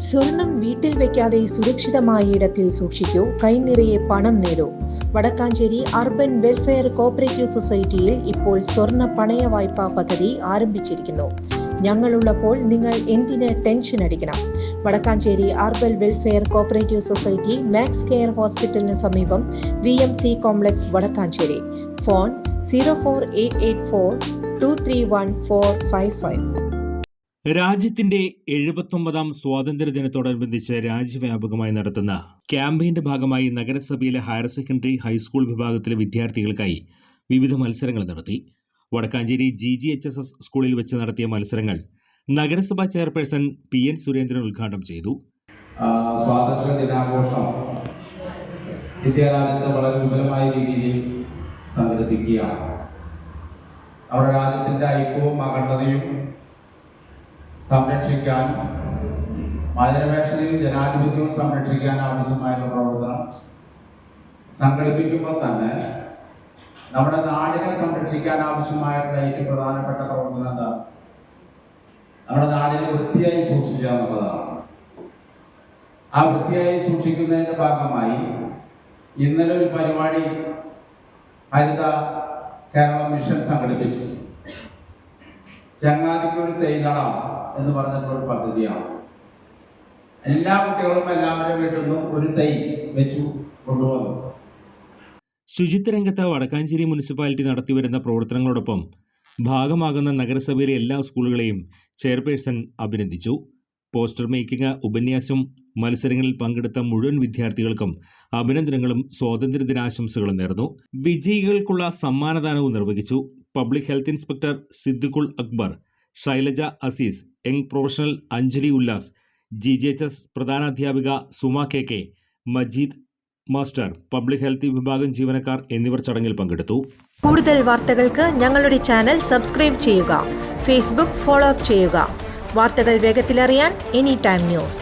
സ്വർണം വീട്ടിൽ വെക്കാതെ സുരക്ഷിതമായ ഇടത്തിൽ സൂക്ഷിക്കൂ, കൈനിറയെ പണം നേടൂ. വടക്കാഞ്ചേരി അർബൻ വെൽഫെയർ കോഓപ്പറേറ്റീവ് സൊസൈറ്റിയിൽ ഇപ്പോൾ സ്വർണ്ണ പണയ വായ്പാ പദ്ധതി ആരംഭിച്ചിരിക്കുന്നു. ഞങ്ങളുള്ളപ്പോൾ നിങ്ങൾ എന്തിന് ടെൻഷൻ അടിക്കണം? Vadakkanchery urban welfare cooperative society, Max Care ഹോസ്പിറ്റലിന് സമീപം, VMC കോംപ്ലക്സ്, വടക്കാഞ്ചേരി. ഫോൺ 04884231455. രാജ്യത്തിന്റെ 79ാം സ്വാതന്ത്ര്യദിനത്തോടനുബന്ധിച്ച് രാജ്യവ്യാപകമായി നടത്തുന്ന ക്യാമ്പയിന്റെ ഭാഗമായി നഗരസഭയിലെ ഹയർ സെക്കൻഡറി, ഹൈസ്കൂൾ വിഭാഗത്തിലെ വിദ്യാർത്ഥികൾക്കായി വിവിധ മത്സരങ്ങൾ നടത്തി. വടക്കാഞ്ചേരി GGHSS സ്കൂളിൽ വെച്ച് നടത്തിയ മത്സരങ്ങൾ നഗരസഭാ ചെയർപേഴ്സൺ PN സുരേന്ദ്രൻ ഉദ്ഘാടനം ചെയ്തു. സ്വാതന്ത്ര്യ ദിനാഘോഷം ഇന്ത്യരാജ്യത്ത് വളരെ വിപുലമായ രീതിയിൽ സംഘടിപ്പിക്കുകയാണ്. നമ്മുടെ രാജ്യത്തിന്റെ ഐക്യവും അഖണ്ഡതയും സംരക്ഷിക്കാൻ, മതനിരപേക്ഷതയും ജനാധിപത്യവും സംരക്ഷിക്കാൻ ആവശ്യമായ പ്രവർത്തനം സംഘടിപ്പിക്കുമ്പോൾ തന്നെ നമ്മുടെ നാടിനെ സംരക്ഷിക്കാൻ ആവശ്യമായിട്ടുള്ള ഏറ്റവും പ്രധാനപ്പെട്ട പ്രവർത്തനം എന്താ? നമ്മുടെ നാടിനെ വൃത്തിയായി സൂക്ഷിക്കുക എന്നുള്ളതാണ്. ആ വൃത്തിയായി സൂക്ഷിക്കുന്നതിന്റെ ഭാഗമായി ഇന്നലെ ഒരു പരിപാടി ഹരിത കേരളം മിഷൻ സംഘടിപ്പിച്ചു. ചങ്ങാതിക്ക് ഒരു തൈനടം എന്ന് പറഞ്ഞിട്ടുള്ള പദ്ധതിയാണ്. എല്ലാ കുട്ടികളും എല്ലാവരുടെ വീട്ടിൽ നിന്നും ഒരു തൈ വെച്ചു കൊണ്ടുവന്നു. ശുചിത്വ രംഗത്ത് വടക്കാഞ്ചേരി മുനിസിപ്പാലിറ്റി നടത്തിവരുന്ന പ്രവർത്തനങ്ങളോടൊപ്പം ഭാഗമാകുന്ന നഗരസഭയിലെ എല്ലാ സ്കൂളുകളെയും ചെയർപേഴ്സൺ അഭിനന്ദിച്ചു. പോസ്റ്റർ മേക്കിംഗ്, ഉപന്യാസം, മത്സരങ്ങളിൽ പങ്കെടുത്ത മുഴുവൻ വിദ്യാർത്ഥികൾക്കും അഭിനന്ദനങ്ങളും സ്വാതന്ത്ര്യദിനാശംസകളും നേർന്നു. വിജയികൾക്കുള്ള സമ്മാനദാനവും നിർവഹിച്ചു. Public health inspector Siddiqul Akbar, Shailaja Aziz, young professional Anjali Ullas, GGHS പ്രധാനാധ്യാപിക Suma KK, Majeed master, public health വിഭാഗം ജീവനക്കാർ എന്നിവർ ചടങ്ങിൽ പങ്കെടുത്തു. കൂടുതൽ വാർത്തകൾക്ക് ഞങ്ങളുടെ ചാനൽ സബ്സ്ക്രൈബ് ചെയ്യുക, Facebook ഫോളോ അപ്പ് ചെയ്യുക. വാർത്തകൾ വേഗത്തിലറിയാൻ Anytime News.